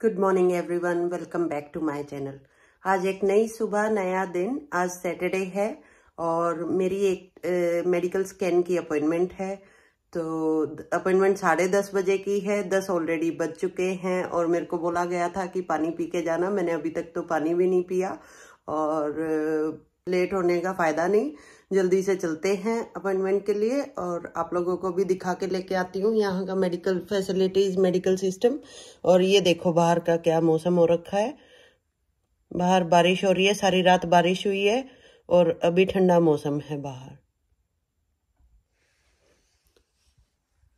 Good morning everyone, welcome back to my channel. आज एक नई सुबह, नया दिन। आज सैटरडे है और मेरी एक मेडिकल स्कैन की अपॉइंटमेंट है। तो अपॉइंटमेंट 10:30 बजे की है। 10 ऑलरेडी बज चुके हैं और मेरे को बोला गया था कि पानी पी के जाना। मैंने अभी तक तो पानी भी नहीं पिया और लेट होने का फायदा नहीं। जल्दी से चलते हैं अपॉइंटमेंट के लिए और आप लोगों को भी दिखा के लेके आती हूँ यहाँ का मेडिकल फैसिलिटीज, मेडिकल सिस्टम। और ये देखो बाहर का क्या मौसम हो रखा है। बाहर बारिश हो रही है, सारी रात बारिश हुई है और अभी ठंडा मौसम है बाहर।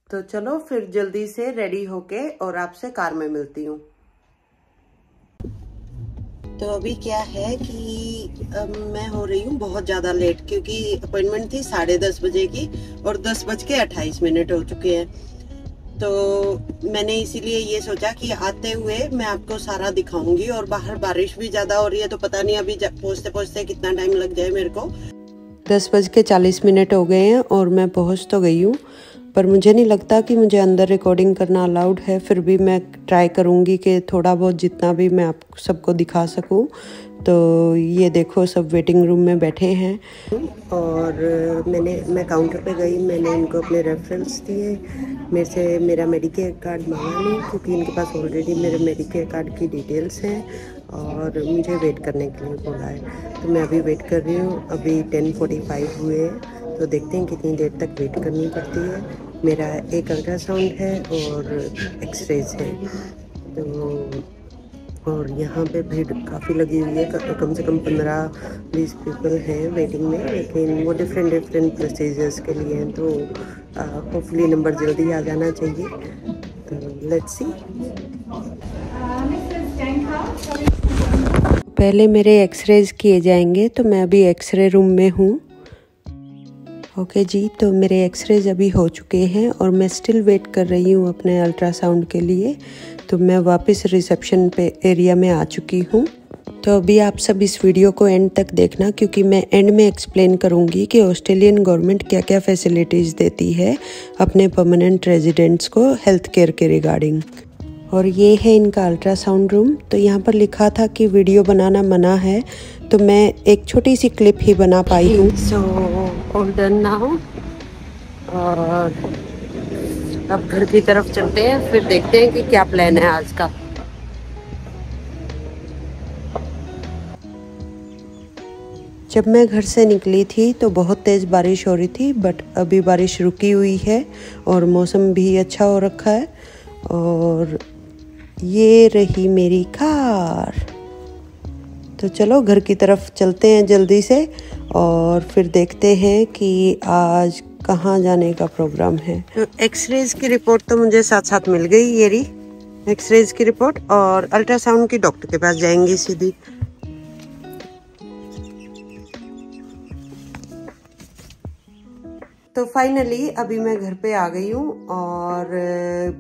तो चलो फिर जल्दी से रेडी होके और आपसे कार में मिलती हूँ। तो अभी क्या है कि मैं हो रही हूँ बहुत ज़्यादा लेट, क्योंकि अपॉइंटमेंट थी 10:30 बजे की और 10:28 हो चुके हैं। तो मैंने इसीलिए ये सोचा कि आते हुए मैं आपको सारा दिखाऊंगी। और बाहर बारिश भी ज़्यादा हो रही है तो पता नहीं अभी पहुँचते पहुँचते कितना टाइम लग जाए मेरे को। 10:40 हो गए हैं और मैं पहुँच तो गई हूँ, पर मुझे नहीं लगता कि मुझे अंदर रिकॉर्डिंग करना अलाउड है। फिर भी मैं ट्राई करूँगी कि थोड़ा बहुत जितना भी मैं आप सबको दिखा सकूँ। तो ये देखो सब वेटिंग रूम में बैठे हैं और मैं काउंटर पे गई। मैंने इनको अपने रेफरेंस दिए। मेरे से मेरा मेडिकेयर कार्ड मांगा नहीं, क्योंकि इनके पास ऑलरेडी मेरे मेडिकेयर कार्ड की डिटेल्स हैं और मुझे वेट करने के लिए बोला है। तो मैं अभी वेट कर रही हूँ। अभी 10:45 हुए हैं, तो देखते हैं कितनी देर तक वेट करनी पड़ती है। मेरा एक अल्ट्रासाउंड है और एक्सरेज है। तो और यहाँ पे भीड़ काफ़ी लगी हुई है, कम से कम 15-20 पीपल हैं वेटिंग में, लेकिन वो डिफरेंट प्रोसीजर्स के लिए हैं। तो होपफुली नंबर जल्दी आ जाना चाहिए। तो लेट्स सी। पहले मेरे एक्सरेज किए जाएंगे, तो मैं अभी एक्सरे रूम में हूँ। ओके जी, तो मेरे एक्सरेज अभी हो चुके हैं और मैं स्टिल वेट कर रही हूँ अपने अल्ट्रासाउंड के लिए। तो मैं वापस रिसेप्शन पे एरिया में आ चुकी हूँ। तो अभी आप सब इस वीडियो को एंड तक देखना, क्योंकि मैं एंड में एक्सप्लेन करूँगी कि ऑस्ट्रेलियन गवर्नमेंट क्या क्या फैसिलिटीज़ देती है अपने परमानेंट रेजिडेंट्स को हेल्थ केयर के रिगार्डिंग। और ये है इनका अल्ट्रासाउंड रूम। तो यहाँ पर लिखा था कि वीडियो बनाना मना है, तो मैं एक छोटी सी क्लिप ही बना पाई हूँ। So all done now. और अब घर की तरफ चलते हैं, फिर देखते हैं कि क्या प्लान है आज का। जब मैं घर से निकली थी तो बहुत तेज़ बारिश हो रही थी, बट अभी बारिश रुकी हुई है और मौसम भी अच्छा हो रखा है। और ये रही मेरी कार। तो चलो घर की तरफ चलते हैं जल्दी से और फिर देखते हैं कि आज कहाँ जाने का प्रोग्राम है। तो एक्सरेज की रिपोर्ट तो मुझे साथ साथ मिल गई। ये रही एक्सरेज की रिपोर्ट, और अल्ट्रासाउंड की डॉक्टर के पास जाएंगी सीधी। तो फाइनली अभी मैं घर पे आ गई हूँ और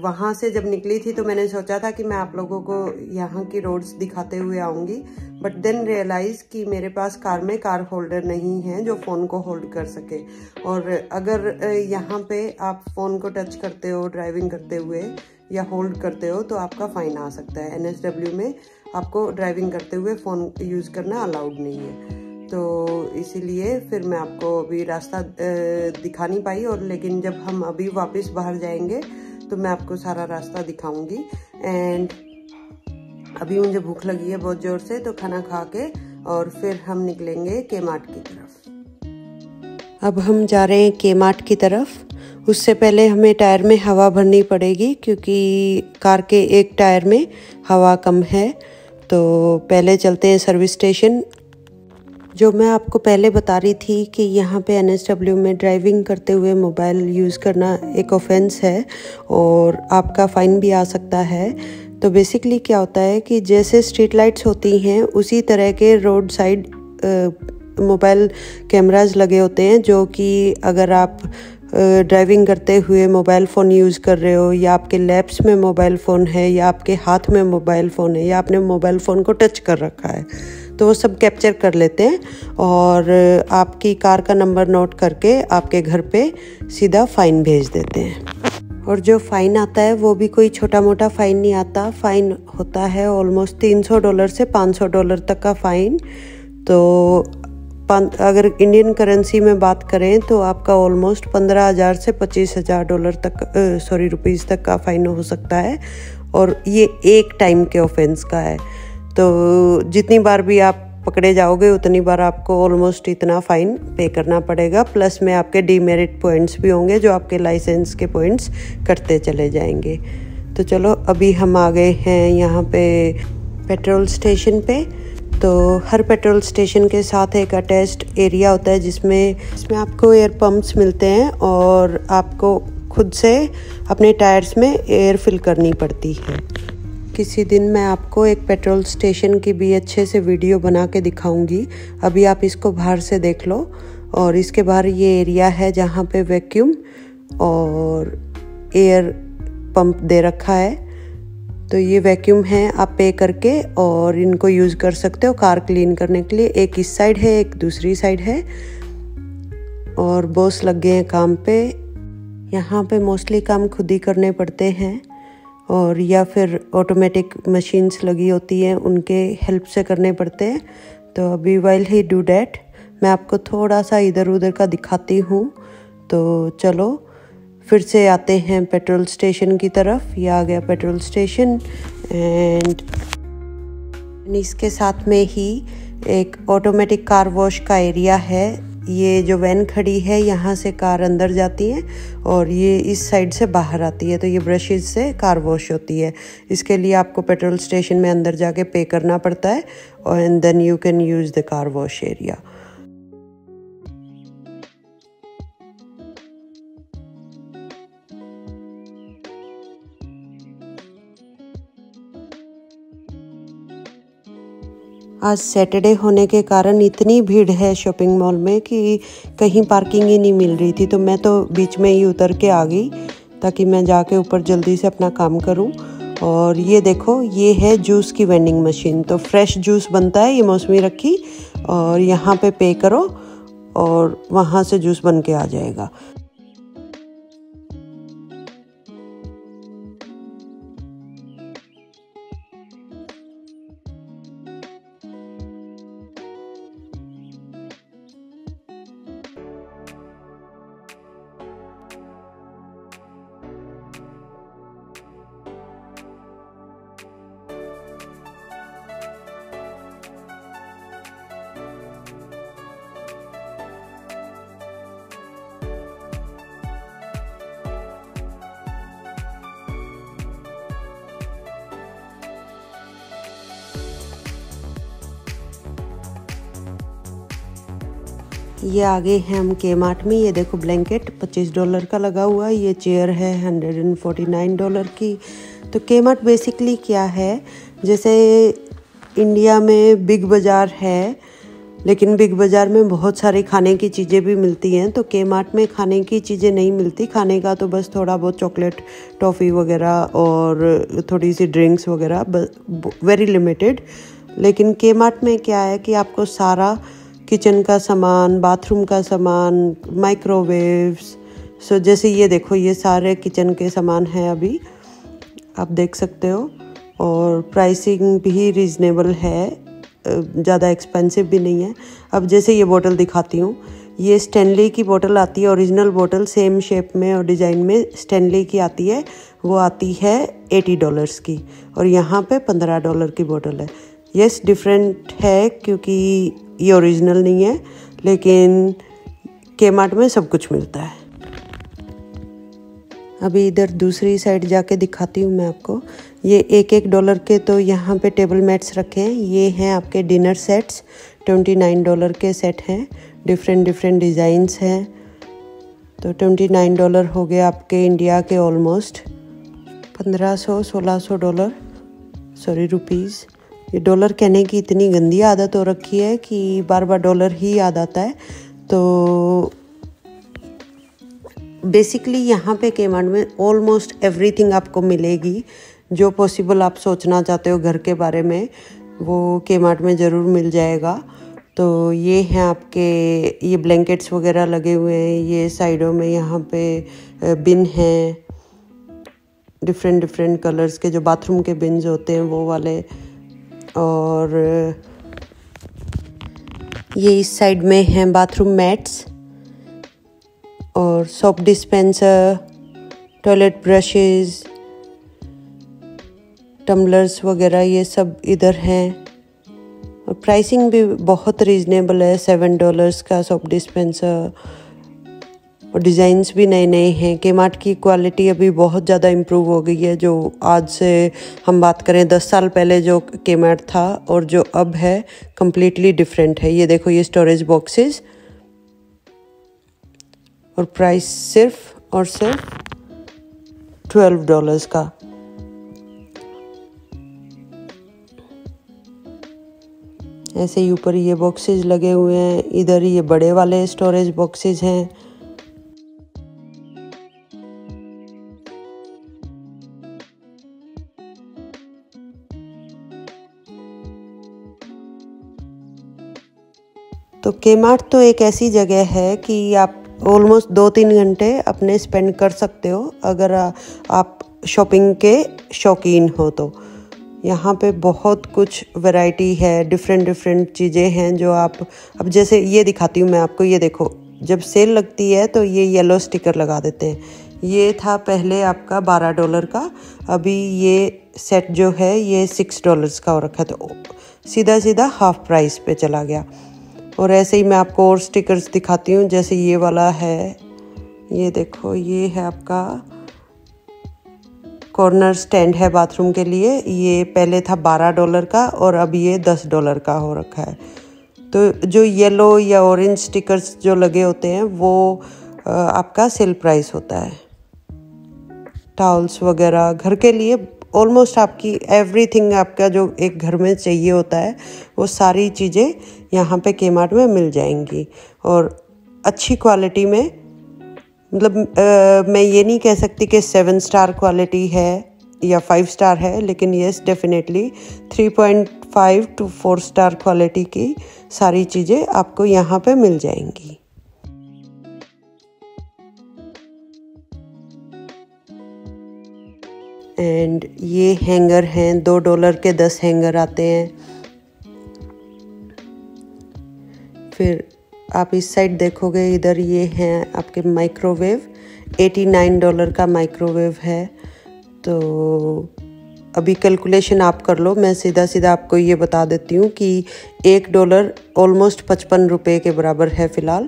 वहाँ से जब निकली थी तो मैंने सोचा था कि मैं आप लोगों को यहाँ की रोड्स दिखाते हुए आऊँगी, बट देन रियलाइज़ कि मेरे पास कार में कार होल्डर नहीं है जो फ़ोन को होल्ड कर सके। और अगर यहाँ पे आप फ़ोन को टच करते हो ड्राइविंग करते हुए या होल्ड करते हो तो आपका फ़ाइन आ सकता है। NSW में आपको ड्राइविंग करते हुए फ़ोन यूज़ करना अलाउड नहीं है। तो इसीलिए फिर मैं आपको अभी रास्ता दिखा नहीं पाई। और लेकिन जब हम अभी वापस बाहर जाएंगे तो मैं आपको सारा रास्ता दिखाऊंगी। एंड अभी मुझे भूख लगी है बहुत ज़ोर से, तो खाना खा के और फिर हम निकलेंगे के-मार्ट की तरफ। अब हम जा रहे हैं के-मार्ट की तरफ। उससे पहले हमें टायर में हवा भरनी पड़ेगी, क्योंकि कार के एक टायर में हवा कम है। तो पहले चलते हैं सर्विस स्टेशन। जो मैं आपको पहले बता रही थी कि यहाँ पे NSW में ड्राइविंग करते हुए मोबाइल यूज़ करना एक ऑफेंस है और आपका फ़ाइन भी आ सकता है। तो बेसिकली क्या होता है कि जैसे स्ट्रीट लाइट्स होती हैं उसी तरह के रोड साइड मोबाइल कैमरास लगे होते हैं, जो कि अगर आप ड्राइविंग करते हुए मोबाइल फ़ोन यूज़ कर रहे हो या आपके लैप्स में मोबाइल फ़ोन है या आपके हाथ में मोबाइल फ़ोन है या आपने मोबाइल फ़ोन को टच कर रखा है, तो वो सब कैप्चर कर लेते हैं और आपकी कार का नंबर नोट करके आपके घर पे सीधा फ़ाइन भेज देते हैं। और जो फ़ाइन आता है वो भी कोई छोटा मोटा फ़ाइन नहीं आता, फ़ाइन होता है ऑलमोस्ट $300 से $500 तक का फ़ाइन। तो अगर इंडियन करेंसी में बात करें तो आपका ऑलमोस्ट 15,000 से $25,000 तक रुपीज़ तक का फ़ाइन हो सकता है, और ये एक टाइम के ऑफेंस का है। तो जितनी बार भी आप पकड़े जाओगे उतनी बार आपको ऑलमोस्ट इतना फ़ाइन पे करना पड़ेगा। प्लस में आपके डीमेरिट पॉइंट्स भी होंगे जो आपके लाइसेंस के पॉइंट्स कटते चले जाएंगे। तो चलो अभी हम आ गए हैं यहाँ पे पेट्रोल स्टेशन पे। तो हर पेट्रोल स्टेशन के साथ एक अटैच्ड एरिया होता है जिसमें आपको एयर पंप्स मिलते हैं और आपको खुद से अपने टायर्स में एयर फिल करनी पड़ती है। किसी दिन मैं आपको एक पेट्रोल स्टेशन की भी अच्छे से वीडियो बना के दिखाऊंगी। अभी आप इसको बाहर से देख लो। और इसके बाहर ये एरिया है जहाँ पे वैक्यूम और एयर पंप दे रखा है। तो ये वैक्यूम है, आप पे करके और इनको यूज़ कर सकते हो कार क्लीन करने के लिए। एक इस साइड है, एक दूसरी साइड है, और बॉस लग गए हैं काम पे। यहाँ पे मोस्टली काम खुद ही करने पड़ते हैं, और या फिर ऑटोमेटिक मशीन्स लगी होती हैं उनके हेल्प से करने पड़ते हैं। तो अभी वाइल ही डू डैट मैं आपको थोड़ा सा इधर उधर का दिखाती हूँ। तो चलो फिर से आते हैं पेट्रोल स्टेशन की तरफ। ये आ गया पेट्रोल स्टेशन, एंड इसके साथ में ही एक ऑटोमेटिक कार वॉश का एरिया है। ये जो वैन खड़ी है यहाँ से कार अंदर जाती है और ये इस साइड से बाहर आती है। तो ये ब्रशेज से कार वॉश होती है। इसके लिए आपको पेट्रोल स्टेशन में अंदर जाके पे करना पड़ता है, और and then you can use the car wash area. आज सैटरडे होने के कारण इतनी भीड़ है शॉपिंग मॉल में कि कहीं पार्किंग ही नहीं मिल रही थी। तो मैं तो बीच में ही उतर के आ गई ताकि मैं जाके ऊपर जल्दी से अपना काम करूं। और ये देखो, ये है जूस की वेंडिंग मशीन। तो फ्रेश जूस बनता है, ये मौसमी रखी, और यहाँ पे करो और वहाँ से जूस बन के आ जाएगा। ये आगे हैं हम के मार्ट में। ये देखो ब्लैंकेट $25 का लगा हुआ है। ये चेयर है $149 की। तो के मार्ट बेसिकली क्या है, जैसे इंडिया में बिग बाज़ार है, लेकिन बिग बाज़ार में बहुत सारी खाने की चीज़ें भी मिलती हैं। तो के मार्ट में खाने की चीज़ें नहीं मिलती। खाने का तो बस थोड़ा बहुत चॉकलेट, टॉफ़ी वगैरह और थोड़ी सी ड्रिंक्स वगैरह, वेरी लिमिटेड। लेकिन के मार्ट में क्या है कि आपको सारा किचन का सामान, बाथरूम का सामान, माइक्रोवेव्स, सो जैसे ये देखो, ये सारे किचन के सामान हैं अभी आप देख सकते हो। और प्राइसिंग भी रीज़नेबल है, ज़्यादा एक्सपेंसिव भी नहीं है। अब जैसे ये बोतल दिखाती हूँ, ये स्टैनली की बोतल आती है, ओरिजिनल बोतल, सेम शेप में और डिज़ाइन में स्टैनली की आती है। वो आती है $80 की, और यहाँ पे $15 की बोतल है। यस, डिफरेंट है क्योंकि ये ओरिजिनल नहीं है, लेकिन के मार्ट में सब कुछ मिलता है। अभी इधर दूसरी साइड जाके दिखाती हूँ मैं आपको। ये $1 के तो यहाँ पे टेबल मैट्स रखे हैं। ये हैं आपके डिनर सेट्स, $29 के सेट हैं। डिफरेंट डिज़ाइंस हैं। तो $29 हो गए आपके इंडिया के ऑलमोस्ट $1500-1600 रुपीज़। ये डॉलर कहने की इतनी गंदी आदत हो रखी है कि बार बार डॉलर ही याद आता है। तो बेसिकली यहाँ पे के मार्ट में ऑलमोस्ट एवरीथिंग आपको मिलेगी जो पॉसिबल आप सोचना चाहते हो घर के बारे में, वो के मार्ट में ज़रूर मिल जाएगा। तो ये हैं आपके, ये ब्लैंकेट्स वगैरह लगे हुए हैं। ये साइडों में यहाँ पे बिन हैं, डिफरेंट डिफरेंट कलर्स के जो बाथरूम के बिन्स होते हैं वो वाले। और ये इस साइड में हैं बाथरूम मैट्स और soap dispenser, toilet brushes, tumblers वगैरह, ये सब इधर हैं। और प्राइसिंग भी बहुत रीज़नेबल है, $7 का सोप डिस्पेंसर। और डिज़ाइंस भी नए नए हैं। केमार्ट की क्वालिटी अभी बहुत ज़्यादा इम्प्रूव हो गई है। जो आज से हम बात करें 10 साल पहले जो केमार्ट था और जो अब है, कम्प्लीटली डिफरेंट है। ये देखो, ये स्टोरेज बॉक्सेस, और प्राइस सिर्फ और सिर्फ $12 का। ऐसे ही ऊपर ये बॉक्सेस लगे हुए हैं, इधर ये बड़े वाले स्टोरेज बॉक्सेस हैं। तो केमार्ट तो एक ऐसी जगह है कि आप ऑलमोस्ट 2-3 घंटे अपने स्पेंड कर सकते हो अगर आप शॉपिंग के शौकीन हो तो। यहाँ पे बहुत कुछ वैरायटी है, डिफरेंट डिफरेंट चीज़ें हैं जो आप, अब जैसे ये दिखाती हूँ मैं आपको। ये देखो, जब सेल लगती है तो ये येलो स्टिकर लगा देते हैं। ये था पहले आपका $12 का, अभी ये सेट जो है ये $6 का हो रखा है, तो सीधा सीधा हाफ प्राइस पे चला गया। और ऐसे ही मैं आपको और स्टिकर्स दिखाती हूँ, जैसे ये वाला है, ये देखो, ये है आपका कॉर्नर स्टैंड है बाथरूम के लिए। ये पहले था $12 का और अब ये $10 का हो रखा है। तो जो येलो या ऑरेंज स्टिकर्स जो लगे होते हैं वो आपका सेल प्राइस होता है। टॉवल्स वगैरह घर के लिए, ऑलमोस्ट आपकी एवरीथिंग आपका जो एक घर में चाहिए होता है वो सारी चीज़ें यहाँ पे केमार्ट में मिल जाएंगी, और अच्छी क्वालिटी में। मतलब मैं ये नहीं कह सकती कि 7 स्टार क्वालिटी है या 5 स्टार है, लेकिन yes definitely 3.5 to 4 star quality की सारी चीज़ें आपको यहाँ पे मिल जाएंगी। एंड ये हैंगर हैं, $2 के 10 हैंगर आते हैं। फिर आप इस साइड देखोगे, इधर ये हैं आपके माइक्रोवेव, $89 का माइक्रोवेव है। तो अभी कैलकुलेशन आप कर लो, मैं सीधा सीधा आपको ये बता देती हूँ कि $1 ऑलमोस्ट 55 रुपये के बराबर है फ़िलहाल।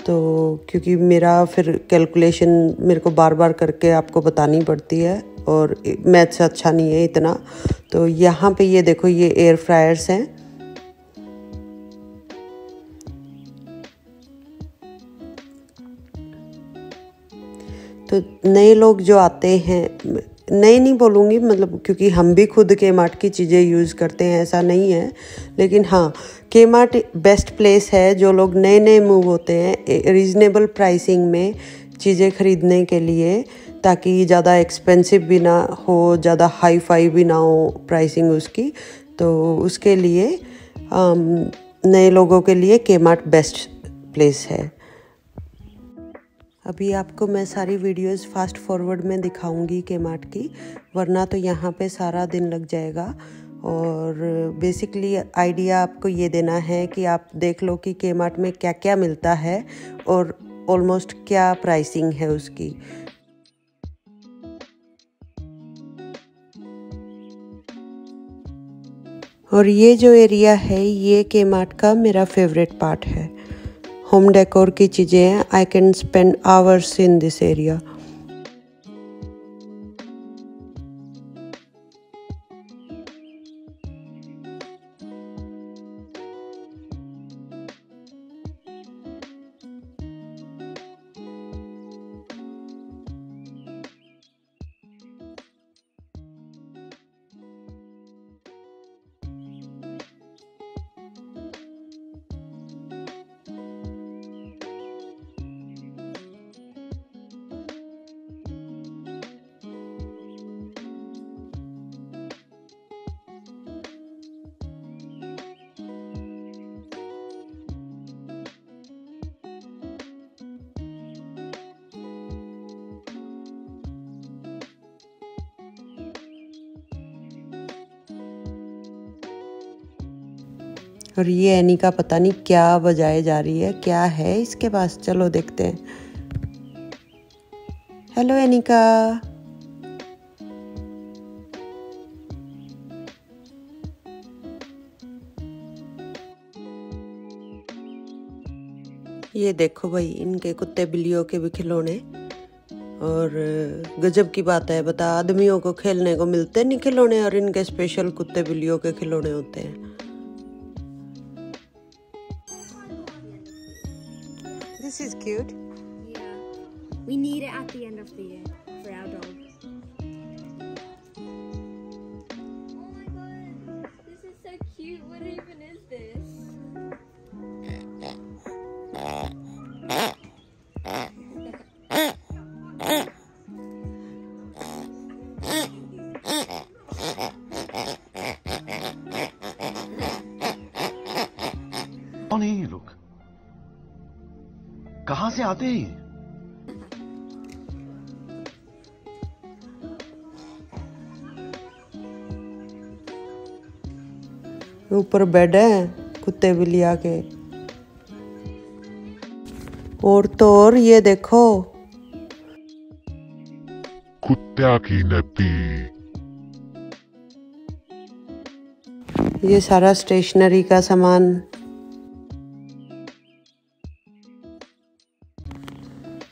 तो क्योंकि मेरा फिर कैलकुलेशन मेरे को बार बार करके आपको बतानी पड़ती है और मैथ्स अच्छा नहीं है इतना। तो यहाँ पे ये देखो, ये एयर फ्रायर्स हैं। तो नए लोग जो आते हैं, नए नहीं बोलूँगी, मतलब क्योंकि हम भी खुद केमार्ट की चीज़ें यूज़ करते हैं, ऐसा नहीं है, लेकिन हाँ, केमार्ट बेस्ट प्लेस है जो लोग नए नए मूव होते हैं रीज़नेबल प्राइसिंग में चीज़ें ख़रीदने के लिए, ताकि ज़्यादा एक्सपेंसिव भी ना हो, ज़्यादा हाई फाई भी ना हो प्राइसिंग उसकी। तो उसके लिए नए लोगों के लिए केमार्ट बेस्ट प्लेस है। अभी आपको मैं सारी वीडियोस फास्ट फॉरवर्ड में दिखाऊंगी केमार्ट की, वरना तो यहाँ पे सारा दिन लग जाएगा। और बेसिकली आइडिया आपको ये देना है कि आप देख लो कि केमार्ट में क्या क्या मिलता है और ऑलमोस्ट क्या प्राइसिंग है उसकी। और ये जो एरिया है, ये केमार्ट का मेरा फेवरेट पार्ट है। होम डेकोर की चीज़ें हैं, I can spend hours in this area. और ये एनी का पता नहीं क्या बजाए जा रही है, क्या है इसके पास, चलो देखते हैं। Hello Aneka. ये देखो भाई इनके कुत्ते बिल्लियों के भी खिलौने, और गजब की बात है, बता आदमियों को खेलने को मिलते नहीं खिलौने और इनके स्पेशल कुत्ते बिल्लियों के खिलौने होते हैं। This is cute. Yeah, we need it at the end of the year for our dog. Oh my god, this is so cute. What even is this? कौन है ये लोग? कहां से आते हैं? ऊपर बेड है कुत्ते बिल्लिया के। और तो और ये देखो कुत्ता की नदी। ये सारा स्टेशनरी का सामान।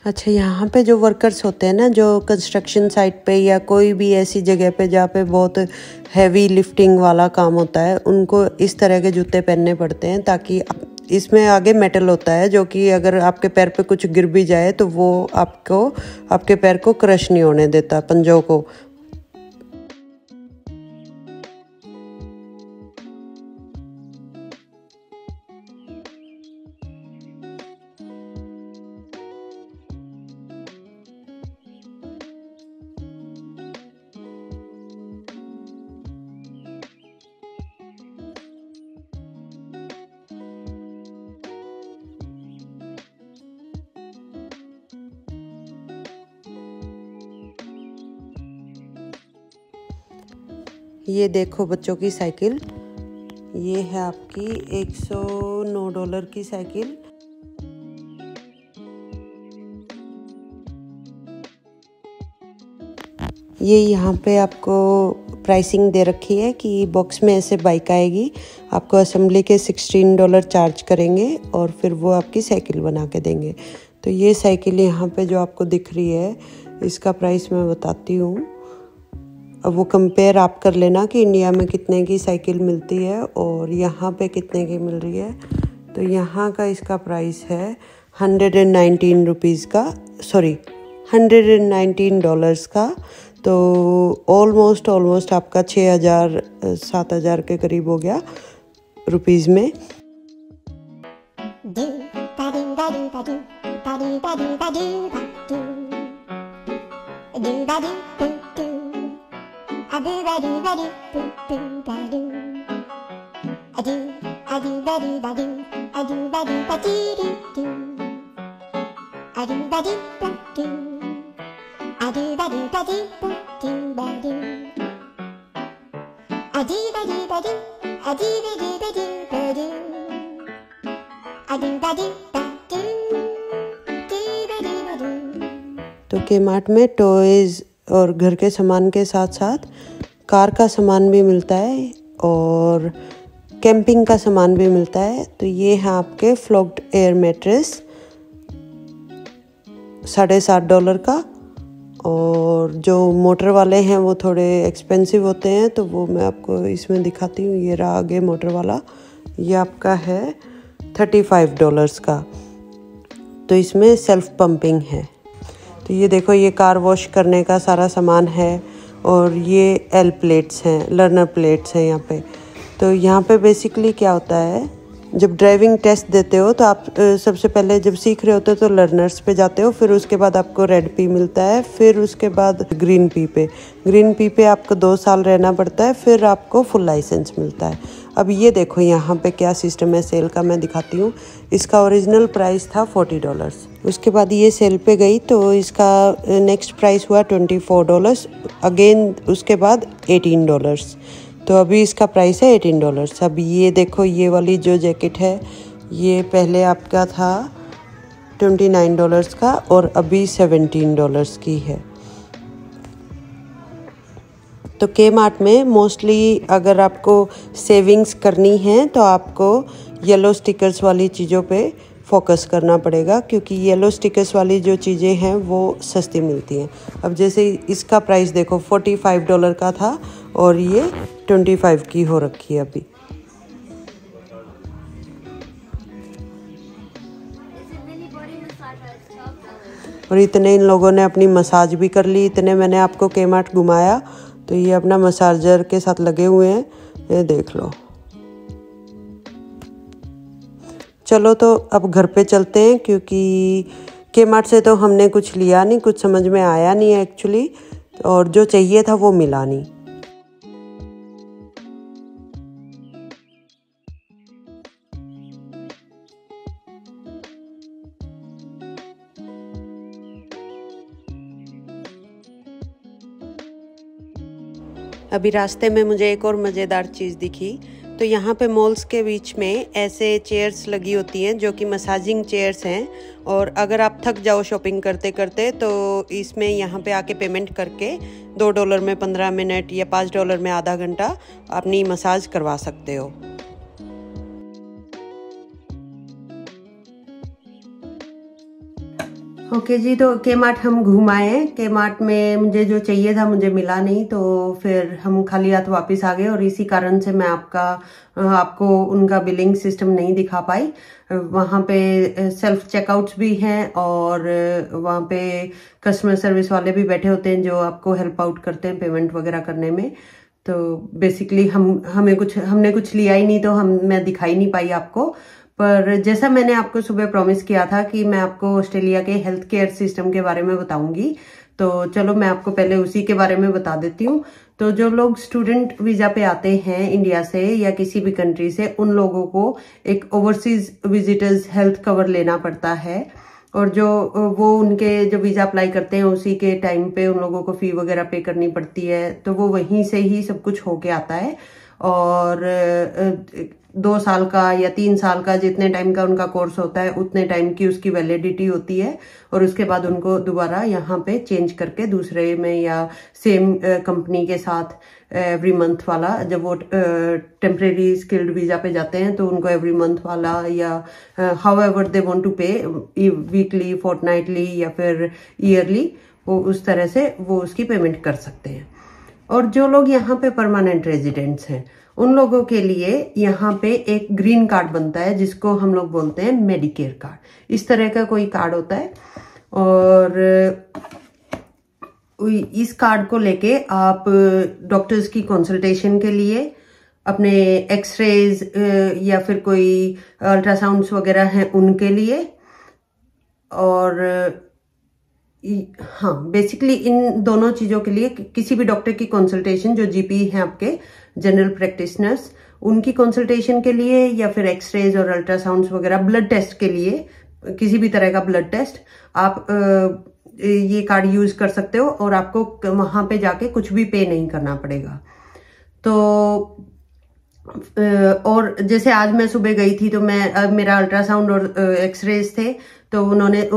अच्छा, यहाँ पे जो वर्कर्स होते हैं ना, जो कंस्ट्रक्शन साइट पे या कोई भी ऐसी जगह पे जहाँ पे बहुत हैवी लिफ्टिंग वाला काम होता है, उनको इस तरह के जूते पहनने पड़ते हैं, ताकि इसमें आगे मेटल होता है जो कि अगर आपके पैर पे कुछ गिर भी जाए तो वो आपके पैर को क्रश नहीं होने देता, पंजों को। ये देखो बच्चों की साइकिल, ये है आपकी $109 की साइकिल। ये यहाँ पे आपको प्राइसिंग दे रखी है कि बॉक्स में ऐसे बाइक आएगी, आपको असेंबली के $16 चार्ज करेंगे और फिर वो आपकी साइकिल बना के देंगे। तो ये साइकिल यहाँ पे जो आपको दिख रही है, इसका प्राइस मैं बताती हूँ। अब वो कंपेयर आप कर लेना कि इंडिया में कितने की साइकिल मिलती है और यहाँ पे कितने की मिल रही है। तो यहाँ का इसका प्राइस है $119 का। तो ऑलमोस्ट आपका 6,000-7,000 के करीब हो गया रुपीज़ में। तो के-मार्ट में टॉयज और घर के सामान के साथ साथ कार का सामान भी मिलता है और कैंपिंग का सामान भी मिलता है। तो ये है आपके फ्लोक्ड एयर मैट्रेस $7.5 का, और जो मोटर वाले हैं वो थोड़े एक्सपेंसिव होते हैं, तो वो मैं आपको इसमें दिखाती हूँ। ये रहा आगे मोटर वाला, ये आपका है $35 का। तो इसमें सेल्फ पंपिंग है। तो ये देखो, ये कार वॉश करने का सारा सामान है, और ये एल प्लेट्स हैं, लर्नर प्लेट्स हैं यहाँ पे। तो यहाँ पे बेसिकली क्या होता है, जब ड्राइविंग टेस्ट देते हो तो आप सबसे पहले जब सीख रहे होते हो तो लर्नर्स पे जाते हो, फिर उसके बाद आपको रेड पी मिलता है, फिर उसके बाद ग्रीन पी पे आपको 2 साल रहना पड़ता है, फिर आपको फुल लाइसेंस मिलता है। अब ये देखो यहाँ पे क्या सिस्टम है सेल का, मैं दिखाती हूँ। इसका ओरिजिनल प्राइस था $40, उसके बाद ये सेल पे गई तो इसका नेक्स्ट प्राइस हुआ $24, अगेन उसके बाद $18। तो अभी इसका प्राइस है $18। अब ये देखो, ये वाली जो जैकेट है ये पहले आपका था $29 का और अभी $17 की है। तो के मार्ट में मोस्टली अगर आपको सेविंग्स करनी है तो आपको येलो स्टिकर्स वाली चीज़ों पे फोकस करना पड़ेगा, क्योंकि येलो स्टिकर्स वाली जो चीज़ें हैं वो सस्ती मिलती हैं। अब जैसे इसका प्राइस देखो, $45 का था और ये 25 की हो रखी है अभी। और इतने इन लोगों ने अपनी मसाज भी कर ली, इतने मैंने आपको के मार्ट घुमाया, तो ये अपना मसाजर के साथ लगे हुए हैं, ये देख लो। चलो तो अब घर पे चलते हैं, क्योंकि के मार्ट से तो हमने कुछ लिया नहीं, कुछ समझ में आया नहीं एक्चुअली, और जो चाहिए था वो मिला नहीं। अभी रास्ते में मुझे एक और मज़ेदार चीज़ दिखी। तो यहाँ पे मॉल्स के बीच में ऐसे चेयर्स लगी होती हैं जो कि मसाजिंग चेयर्स हैं, और अगर आप थक जाओ शॉपिंग करते करते तो इसमें यहाँ पे आके पेमेंट करके $2 में 15 मिनट या $5 में आधा घंटा अपनी मसाज करवा सकते हो। ओके जी, तो के मार्ट हम घूम आए। के मार्ट में मुझे जो चाहिए था मुझे मिला नहीं, तो फिर हम खाली हाथ वापस आ गए, और इसी कारण से मैं आपको उनका बिलिंग सिस्टम नहीं दिखा पाई। वहाँ पे सेल्फ चेकआउट्स भी हैं और वहाँ पे कस्टमर सर्विस वाले भी बैठे होते हैं जो आपको हेल्प आउट करते हैं पेमेंट वगैरह करने में। तो बेसिकली हमने कुछ लिया ही नहीं, तो मैं दिखाई नहीं पाई आपको। पर जैसा मैंने आपको सुबह प्रॉमिस किया था कि मैं आपको ऑस्ट्रेलिया के हेल्थ केयर सिस्टम के बारे में बताऊंगी, तो चलो मैं आपको पहले उसी के बारे में बता देती हूँ। तो जो लोग स्टूडेंट वीजा पे आते हैं इंडिया से या किसी भी कंट्री से, उन लोगों को एक ओवरसीज विजिटर्स हेल्थ कवर लेना पड़ता है, और जो वो उनके जो वीजा अप्लाई करते हैं उसी के टाइम पे उन लोगों को फी वगैरह पे करनी पड़ती है, तो वो वहीं से ही सब कुछ होके आता है। और 2 साल का या 3 साल का, जितने टाइम का उनका कोर्स होता है उतने टाइम की उसकी वैलिडिटी होती है, और उसके बाद उनको दोबारा यहाँ पे चेंज करके दूसरे में या सेम कंपनी के साथ एवरी मंथ वाला, जब वो टेम्परेरी स्किल्ड वीजा पे जाते हैं तो उनको एवरी मंथ वाला या however they want to pay, weekly, fortnightly या फिर ईयरली, वो उस तरह से वो उसकी पेमेंट कर सकते हैं। और जो लोग यहाँ पे परमानेंट रेजिडेंट्स हैं उन लोगों के लिए यहाँ पे एक ग्रीन कार्ड बनता है जिसको हम लोग बोलते हैं मेडिकेयर कार्ड। इस तरह का कोई कार्ड होता है, और इस कार्ड को लेके आप डॉक्टर्स की कंसल्टेशन के लिए, अपने एक्सरेज या फिर कोई अल्ट्रासाउंड्स वगैरह हैं उनके लिए, और हाँ बेसिकली इन दोनों चीज़ों के लिए किसी भी डॉक्टर की कंसल्टेशन, जो जीपी हैं आपके जनरल प्रैक्टिशनर्स, उनकी कंसल्टेशन के लिए, या फिर एक्सरेज और अल्ट्रासाउंड्स वगैरह, ब्लड टेस्ट के लिए, किसी भी तरह का ब्लड टेस्ट आप ये कार्ड यूज कर सकते हो, और आपको वहां पे जाके कुछ भी पे नहीं करना पड़ेगा। तो और जैसे आज मैं सुबह गई थी तो मेरा अल्ट्रासाउंड और एक्सरेज थे, तो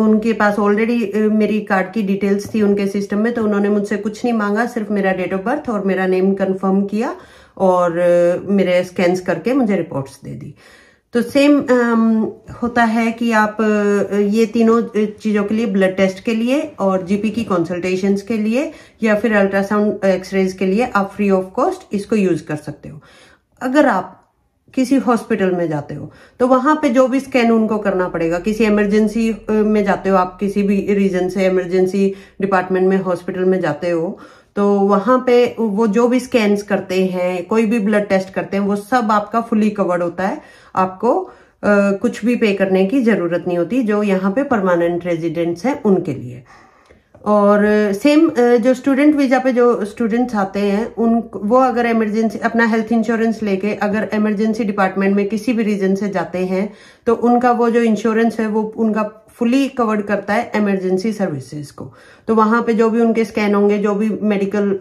उनके पास ऑलरेडी मेरी कार्ड की डिटेल्स थी उनके सिस्टम में, तो उन्होंने मुझसे कुछ नहीं मांगा, सिर्फ मेरा डेट ऑफ बर्थ और मेरा नेम कंफर्म किया और मेरे स्कैन्स करके मुझे रिपोर्ट्स दे दी। तो सेम होता है कि आप ये तीनों चीज़ों के लिए, ब्लड टेस्ट के लिए और जीपी की कंसल्टेशंस के लिए या फिर अल्ट्रासाउंड एक्सरेज के लिए, आप फ्री ऑफ कॉस्ट इसको यूज कर सकते हो। अगर आप किसी हॉस्पिटल में जाते हो तो वहां पे जो भी स्कैन उनको करना पड़ेगा, किसी इमरजेंसी में जाते हो आप, किसी भी रीजन से इमरजेंसी डिपार्टमेंट में हॉस्पिटल में जाते हो, तो वहां पे वो जो भी स्कैन्स करते हैं, कोई भी ब्लड टेस्ट करते हैं, वो सब आपका फुली कवर्ड होता है। आपको कुछ भी पे करने की जरूरत नहीं होती, जो यहाँ पे परमानेंट रेजिडेंट्स हैं उनके लिए। और सेम जो स्टूडेंट वीजा पे जो स्टूडेंट्स आते हैं वो अगर इमरजेंसी अपना हेल्थ इंश्योरेंस लेके अगर इमरजेंसी डिपार्टमेंट में किसी भी रीजन से जाते हैं, तो उनका वो जो इंश्योरेंस है वो उनका फुली कवर्ड करता है इमरजेंसी सर्विसेज को। तो वहां पे जो भी उनके स्कैन होंगे, जो भी मेडिकल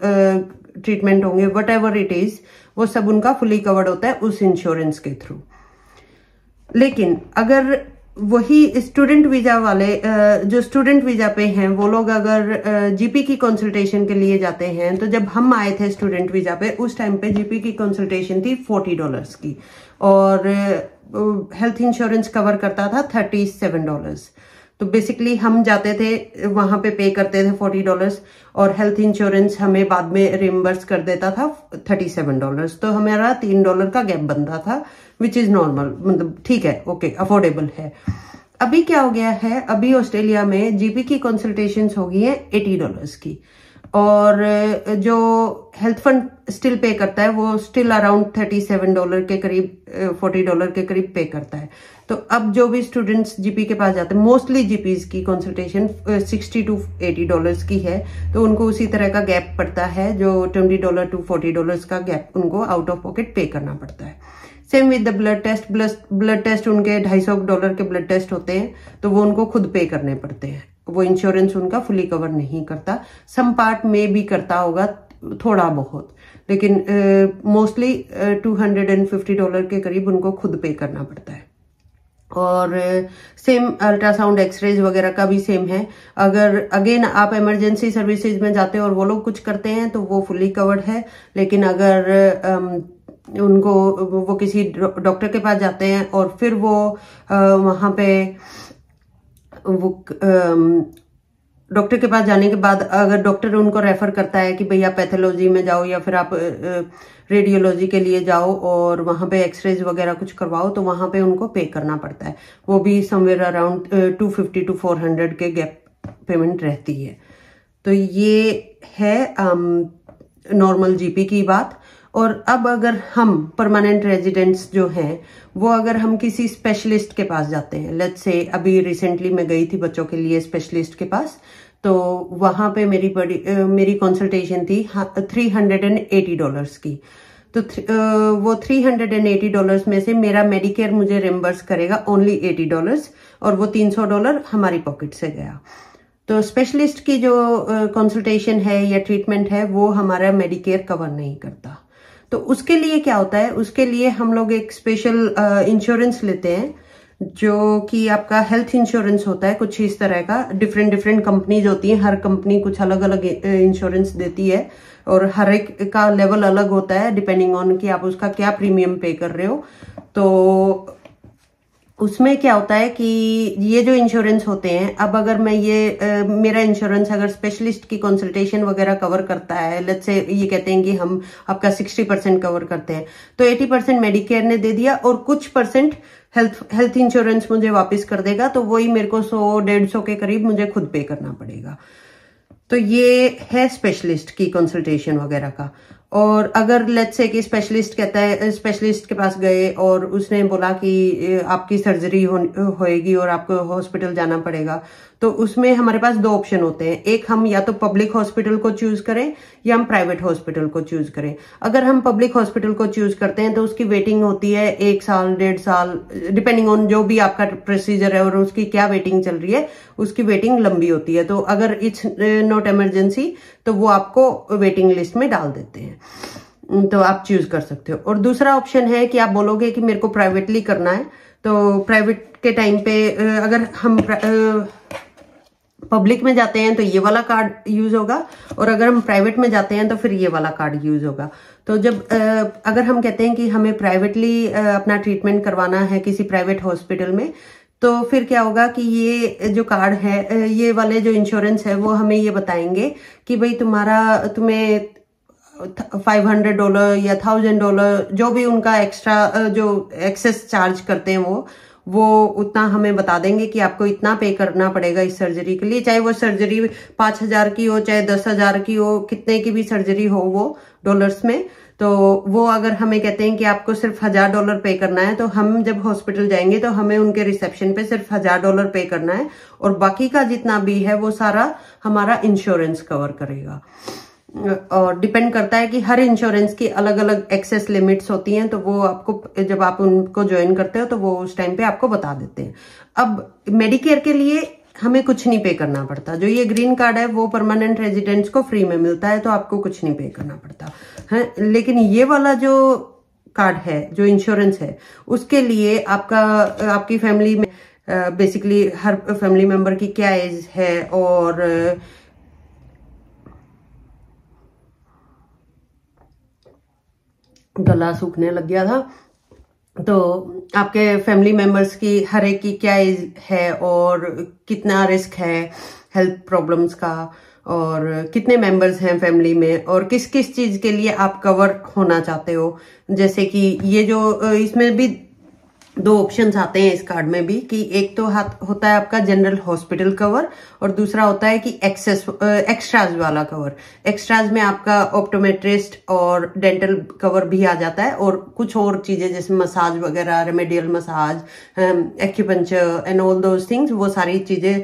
ट्रीटमेंट होंगे, वट एवर इट इज, वो सब उनका फुली कवर्ड होता है उस इंश्योरेंस के थ्रू। लेकिन अगर वही स्टूडेंट वीजा वाले जो स्टूडेंट वीजा पे हैं वो लोग अगर जीपी की कंसल्टेशन के लिए जाते हैं, तो जब हम आए थे स्टूडेंट वीजा पे उस टाइम पे जीपी की कंसल्टेशन थी $40 की, और हेल्थ इंश्योरेंस कवर करता था $37। तो बेसिकली हम जाते थे वहां पे करते थे $40, और हेल्थ इंश्योरेंस हमें बाद में रिम्बर्स कर देता था $37। तो हमारा $3 का गैप बनता था, विच इज नॉर्मल, मतलब ठीक है, ओके, अफोर्डेबल है। अभी क्या हो गया है, अभी ऑस्ट्रेलिया में जीपी की कंसल्टेशंस हो गई है $80 की, और जो हेल्थ फंड स्टिल पे करता है वो स्टिल अराउंड $37 के करीब, $40 के करीब पे करता है। तो अब जो भी स्टूडेंट्स जीपी के पास जाते हैं, मोस्टली जीपीज की कंसल्टेशन $60 to $80 की है, तो उनको उसी तरह का गैप पड़ता है, जो $20 to $40 का गैप उनको आउट ऑफ पॉकेट पे करना पड़ता है। Same with the blood test, blood test उनके $250 के ब्लड टेस्ट होते हैं, तो वो उनको खुद पे करने पड़ते हैं, वो इंश्योरेंस उनका फुली कवर नहीं करता। सम पार्ट में भी करता होगा थोड़ा बहुत, लेकिन मोस्टली $250 के करीब उनको खुद पे करना पड़ता है। और सेम अल्ट्रासाउंड, एक्सरेज वगैरह का भी सेम है। अगर अगेन आप इमरजेंसी सर्विसेज में जाते हैं और वो लोग कुछ करते हैं तो वो फुली कवर्ड है, लेकिन अगर उनको वो किसी डॉक्टर के पास जाते हैं और फिर वो वहां पे वो डॉक्टर के पास जाने के बाद अगर डॉक्टर उनको रेफर करता है कि भाई आप पैथोलॉजी में जाओ या फिर आप रेडियोलॉजी के लिए जाओ और वहां पे एक्सरेज वगैरह कुछ करवाओ, तो वहां पे उनको पे करना पड़ता है। वो भी समवेयर अराउंड $250 to $400 के गैप पेमेंट रहती है। तो ये है नॉर्मल जीपी की बात। और अब अगर हम परमानेंट रेजिडेंट्स जो हैं वो अगर हम किसी स्पेशलिस्ट के पास जाते हैं, लेट्स से अभी रिसेंटली मैं गई थी बच्चों के लिए स्पेशलिस्ट के पास, तो वहां पे मेरी कंसल्टेशन थी $380 की। तो वो $380 में से मेरा मेडिकेयर मुझे रिम्बर्स करेगा ओनली $80, और वो $300 हमारी पॉकेट से गया। तो स्पेशलिस्ट की जो कंसल्टेशन है या ट्रीटमेंट है वो हमारा मेडिकेयर कवर नहीं करता। तो उसके लिए क्या होता है, उसके लिए हम लोग एक स्पेशल इंश्योरेंस लेते हैं, जो कि आपका हेल्थ इंश्योरेंस होता है कुछ इस तरह का। डिफरेंट कंपनीज होती हैं, हर कंपनी कुछ अलग अलग इंश्योरेंस देती है, और हर एक का लेवल अलग होता है डिपेंडिंग ऑन कि आप उसका क्या प्रीमियम पे कर रहे हो। तो उसमें क्या होता है कि ये जो इंश्योरेंस होते हैं, अब अगर मैं मेरा इंश्योरेंस अगर स्पेशलिस्ट की कंसल्टेशन वगैरह कवर करता है, लेट्स से ये कहते हैं कि हम आपका 60% कवर करते हैं, तो 80% मेडिकेयर ने दे दिया और कुछ % हेल्थ इंश्योरेंस मुझे वापस कर देगा, तो वही मेरे को 100-150 के करीब मुझे खुद पे करना पड़ेगा। तो ये है स्पेशलिस्ट की कंसल्टेशन वगैरह का। और अगर लेट्स से कि स्पेशलिस्ट कहता है, स्पेशलिस्ट के पास गए और उसने बोला कि आपकी सर्जरी होएगी और आपको हॉस्पिटल जाना पड़ेगा, तो उसमें हमारे पास 2 ऑप्शन होते हैं। एक, हम या तो पब्लिक हॉस्पिटल को चूज करें या हम प्राइवेट हॉस्पिटल को चूज करें। अगर हम पब्लिक हॉस्पिटल को चूज करते हैं तो उसकी वेटिंग होती है 1 साल 1.5 साल, डिपेंडिंग ऑन जो भी आपका प्रोसीजर है और उसकी क्या वेटिंग चल रही है, उसकी वेटिंग लंबी होती है। तो अगर इट्स नॉट इमरजेंसी तो वो आपको वेटिंग लिस्ट में डाल देते हैं, तो आप चूज कर सकते हो। और दूसरा ऑप्शन है कि आप बोलोगे कि मेरे को प्राइवेटली करना है, तो प्राइवेट के टाइम पे अगर हम पब्लिक में जाते हैं तो ये वाला कार्ड यूज होगा, और अगर हम प्राइवेट में जाते हैं तो फिर ये वाला कार्ड यूज होगा। तो जब अगर हम कहते हैं कि हमें प्राइवेटली अपना ट्रीटमेंट करवाना है किसी प्राइवेट हॉस्पिटल में, तो फिर क्या होगा कि ये जो कार्ड है, ये वाले जो इंश्योरेंस है वो हमें ये बताएंगे कि भाई तुम्हें $500 या $1000 जो भी उनका एक्स्ट्रा जो एक्सेस चार्ज करते हैं वो उतना हमें बता देंगे कि आपको इतना पे करना पड़ेगा इस सर्जरी के लिए, चाहे वो सर्जरी 5000 की हो चाहे 10,000 की हो, कितने की भी सर्जरी हो वो डॉलर्स में। तो वो अगर हमें कहते हैं कि आपको सिर्फ $1000 पे करना है, तो हम जब हॉस्पिटल जाएंगे तो हमें उनके रिसेप्शन पे सिर्फ $1000 पे करना है, और बाकी का जितना भी है वो सारा हमारा इंश्योरेंस कवर करेगा। और डिपेंड करता है कि हर इंश्योरेंस की अलग अलग एक्सेस लिमिट्स होती हैं, तो वो आपको जब आप उनको ज्वाइन करते हो तो वो उस टाइम पे आपको बता देते हैं। अब मेडिकेयर के लिए हमें कुछ नहीं पे करना पड़ता। जो ये ग्रीन कार्ड है वो परमानेंट रेजिडेंट्स को फ्री में मिलता है, तो आपको कुछ नहीं पे करना पड़ता है। लेकिन ये वाला जो कार्ड है, जो इंश्योरेंस है, उसके लिए आपकी फैमिली में बेसिकली हर फैमिली मेंबर की क्या एज है, और गला सूखने लग गया था, तो आपके फैमिली मेंबर्स की हर एक की क्या एज है और कितना रिस्क है हेल्थ प्रॉब्लम्स का, और कितने मेंबर्स हैं फैमिली में, और किस किस चीज के लिए आप कवर होना चाहते हो। जैसे कि ये जो इसमें भी दो ऑप्शंस आते हैं इस कार्ड में भी, कि एक तो होता है आपका जनरल हॉस्पिटल कवर, और दूसरा होता है कि एक्स्ट्राज वाला कवर। एक्स्ट्राज में आपका ऑप्टोमेट्रिस्ट और डेंटल कवर भी आ जाता है, और कुछ और चीजें जैसे मसाज वगैरह, remedial massage, acupuncture and all those things, वो सारी चीजें,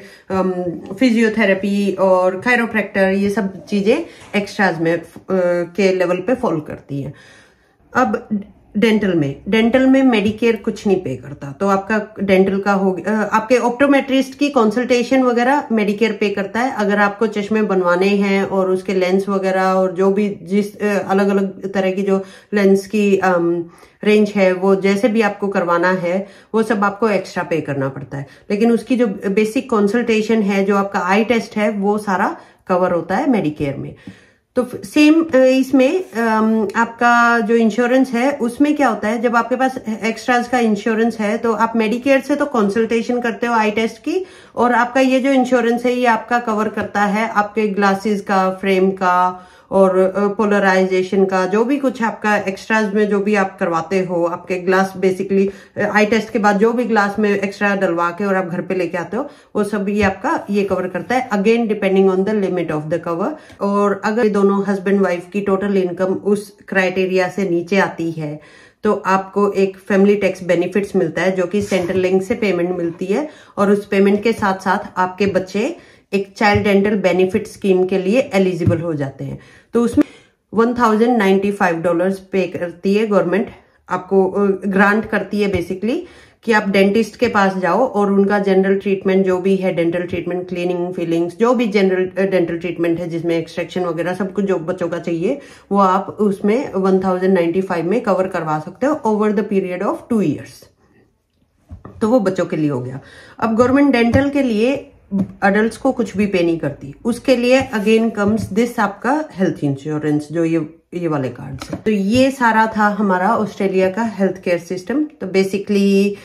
फिजियोथेरेपी और कायरोप्रैक्टर, ये सब चीजें एक्स्ट्राज में के लेवल पे फॉलो करती हैं। अब डेंटल में मेडिकेयर कुछ नहीं पे करता, तो आपका डेंटल का हो गया, आपके ऑप्टोमेट्रिस्ट की कंसल्टेशन वगैरह मेडिकेयर पे करता है। अगर आपको चश्मे बनवाने हैं और उसके लेंस वगैरह, और जो भी जिस अलग अलग तरह की जो लेंस की रेंज है, वो जैसे भी आपको करवाना है, वो सब आपको एक्स्ट्रा पे करना पड़ता है। लेकिन उसकी जो बेसिक कंसल्टेशन है, जो आपका आई टेस्ट है, वो सारा कवर होता है मेडिकेयर में। तो सेम इसमें आपका जो इंश्योरेंस है, उसमें क्या होता है, जब आपके पास एक्स्ट्राज का इंश्योरेंस है, तो आप मेडिकेयर से तो कंसल्टेशन करते हो आई टेस्ट की, और आपका ये जो इंश्योरेंस है, ये आपका कवर करता है आपके ग्लासेस का, फ्रेम का, और पोलराइजेशन का, जो भी कुछ आपका एक्स्ट्राज में जो भी आप करवाते हो, आपके ग्लास बेसिकली आई टेस्ट के बाद जो भी ग्लास में एक्स्ट्रा डलवा के और आप घर पे लेके आते हो, वो सब ये आपका ये कवर करता है, again depending on the limit of the cover. और अगर दोनों हस्बैंड वाइफ की टोटल इनकम उस क्राइटेरिया से नीचे आती है, तो आपको एक फैमिली टैक्स बेनिफिट्स मिलता है, जो कि सेंट्रल लिंक से पेमेंट मिलती है, और उस पेमेंट के साथ साथ आपके बच्चे एक चाइल्ड डेंटल बेनिफिट स्कीम के लिए एलिजिबल हो जाते हैं। तो उसमें $1095 पे करती है गवर्नमेंट, आपको ग्रांट करती है बेसिकली, कि आप डेंटिस्ट के पास जाओ और उनका जनरल ट्रीटमेंट जो भी है, डेंटल ट्रीटमेंट, क्लीनिंग, फिलिंग्स, जो भी जनरल डेंटल ट्रीटमेंट है जिसमें एक्सट्रैक्शन वगैरह सब कुछ जो बच्चों का चाहिए, वो आप उसमें 1095 में कवर करवा सकते हो over the period of 2 years। तो वो बच्चों के लिए हो गया। अब गवर्नमेंट डेंटल के लिए अडल्ट्स को कुछ भी पे नहीं करती, उसके लिए अगेन कम्स दिस आपका हेल्थ इंश्योरेंस, जो ये वाले कार्ड है। तो ये सारा था हमारा ऑस्ट्रेलिया का हेल्थ केयर सिस्टम। तो बेसिकली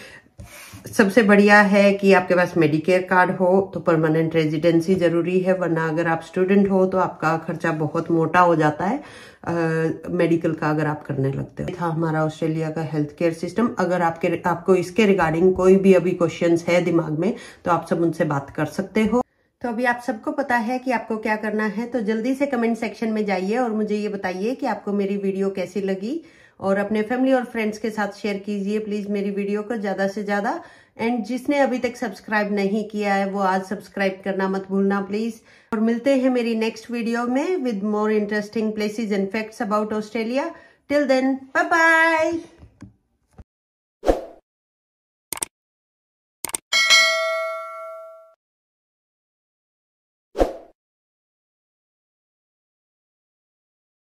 सबसे बढ़िया है कि आपके पास मेडिकेयर कार्ड हो, तो परमानेंट रेजिडेंसी जरूरी है, वरना अगर आप स्टूडेंट हो तो आपका खर्चा बहुत मोटा हो जाता है मेडिकल का अगर आप करने लगते हो। था हमारा ऑस्ट्रेलिया का हेल्थ केयर सिस्टम। अगर आपको इसके रिगार्डिंग कोई भी अभी क्वेश्चंस है दिमाग में, तो आप सब उनसे बात कर सकते हो। तो अभी आप सबको पता है कि आपको क्या करना है, तो जल्दी से कमेंट सेक्शन में जाइए और मुझे ये बताइए कि आपको मेरी वीडियो कैसी लगी, और अपने फैमिली और फ्रेंड्स के साथ शेयर कीजिए प्लीज मेरी वीडियो को ज्यादा से ज्यादा। एंड जिसने अभी तक सब्सक्राइब नहीं किया है, वो आज सब्सक्राइब करना मत भूलना प्लीज। और मिलते हैं मेरी नेक्स्ट वीडियो में with more interesting places and facts about Australia. Till then, bye bye.